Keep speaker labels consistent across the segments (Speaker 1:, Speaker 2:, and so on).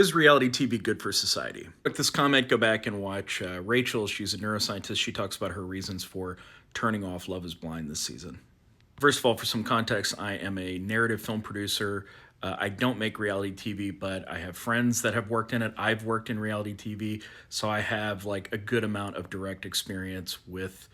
Speaker 1: Is reality TV good for society? Let this comment, go back and watch Rachel. She's a neuroscientist. She talks about her reasons for turning off Love is Blind this season. First of all, for some context, I am a narrative film producer. I don't make reality TV, but I have friends that have worked in it. I've worked in reality TV, so I have like a good amount of direct experience with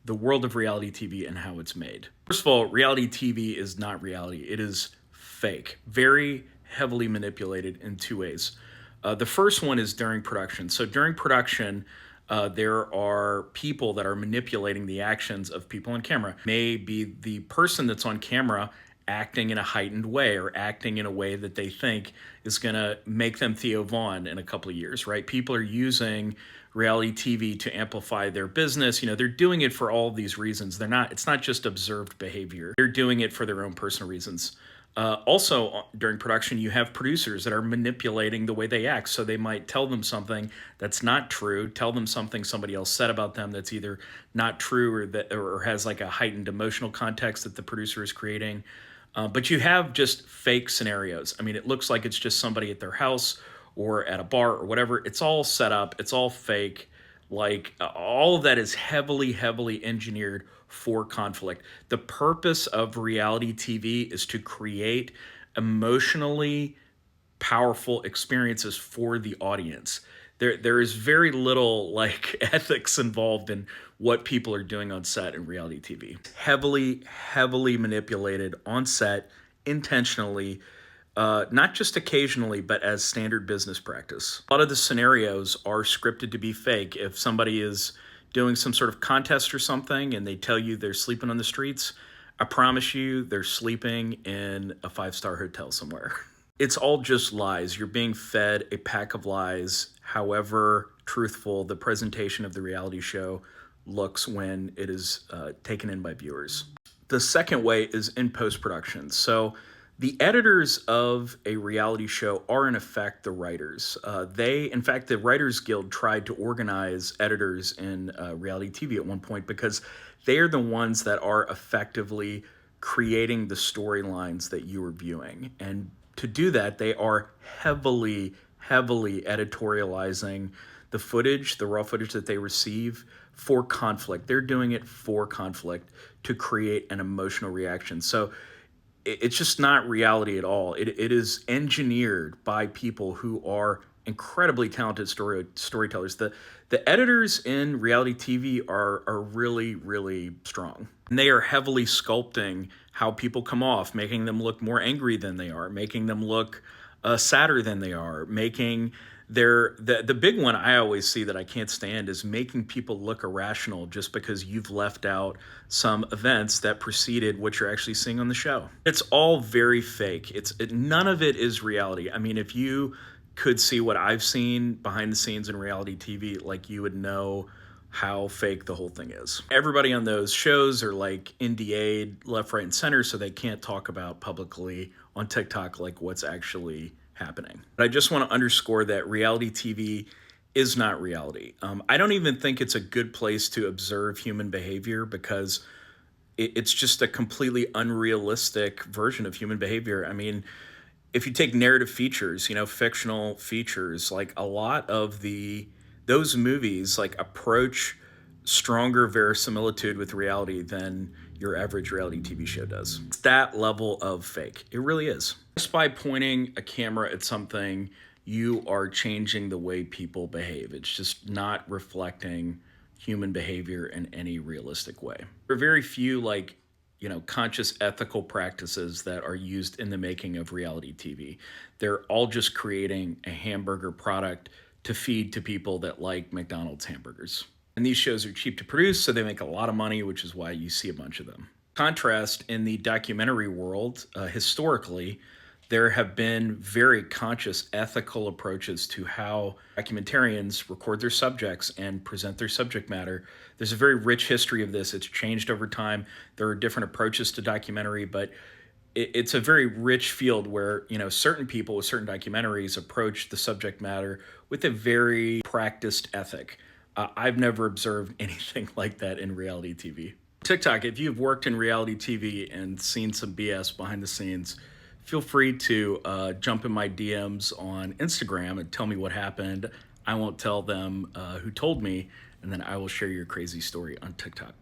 Speaker 1: the world of reality TV and how it's made. First of all, reality TV is not reality. It is fake, very heavily manipulated in two ways. The first one is during production. So during production, there are people that are manipulating the actions of people on camera. Maybe the person that's on camera acting in a heightened way or acting in a way that they think is going to make them Theo Vaughn in a couple of years, right? People are using reality TV to amplify their business. You know, they're doing it for all of these reasons. It's not just observed behavior. They're doing it for their own personal reasons. Also, during production, you have producers that are manipulating the way they act. So they might tell them something that's not true, tell them something somebody else said about them that's either not true or has like a heightened emotional context that the producer is creating. But you have just fake scenarios. I mean, it looks like it's just somebody at their house or at a bar or whatever. It's all set up. It's all fake. Like all of that is heavily, heavily engineered for conflict. The purpose of reality TV is to create emotionally powerful experiences for the audience. There is very little like ethics involved in what people are doing on set in reality TV. Heavily, heavily manipulated on set intentionally, not just occasionally, but as standard business practice. A lot of the scenarios are scripted to be fake. If somebody is doing some sort of contest or something and they tell you they're sleeping on the streets, I promise you they're sleeping in a five-star hotel somewhere. It's all just lies. You're being fed a pack of lies, however truthful the presentation of the reality show looks when it is taken in by viewers. The second way is in post-production. So the editors of a reality show are in effect the writers. In fact, the Writers Guild tried to organize editors in reality TV at one point because they are the ones that are effectively creating the storylines that you are viewing. And to do that, they are heavily, heavily editorializing the footage, the raw footage that they receive for conflict. They're doing it for conflict to create an emotional reaction. So it's just not reality at all. It is engineered by people who are incredibly talented storytellers. The editors in reality TV are really, really strong. And they are heavily sculpting how people come off, making them look more angry than they are, making them look sadder than they are, making the big one I always see that I can't stand is making people look irrational just because you've left out some events that preceded what you're actually seeing on the show. It's all very fake. None of it is reality. I mean, if you could see what I've seen behind the scenes in reality TV, like you would know how fake the whole thing is. Everybody on those shows are like NDA'd left, right, and center, so they can't talk about publicly on TikTok like what's actually happening. But I just want to underscore that reality TV is not reality. I don't even think it's a good place to observe human behavior because it's just a completely unrealistic version of human behavior. I mean, if you take narrative features, fictional features, like a lot of those movies like approach stronger verisimilitude with reality than your average reality TV show does. It's that level of fake. It really is. Just by pointing a camera at something, you are changing the way people behave. It's just not reflecting human behavior in any realistic way. There are very few conscious ethical practices that are used in the making of reality TV. They're all just creating a hamburger product to feed to people that like McDonald's hamburgers. And these shows are cheap to produce, so they make a lot of money, which is why you see a bunch of them. Contrast, in the documentary world, historically, there have been very conscious ethical approaches to how documentarians record their subjects and present their subject matter. There's a very rich history of this. It's changed over time. There are different approaches to documentary, but it's a very rich field where, certain people with certain documentaries approach the subject matter with a very practiced ethic. I've never observed anything like that in reality TV. TikTok, if you've worked in reality TV and seen some BS behind the scenes, Feel free to jump in my DMs on Instagram and tell me what happened. I won't tell them who told me, and then I will share your crazy story on TikTok.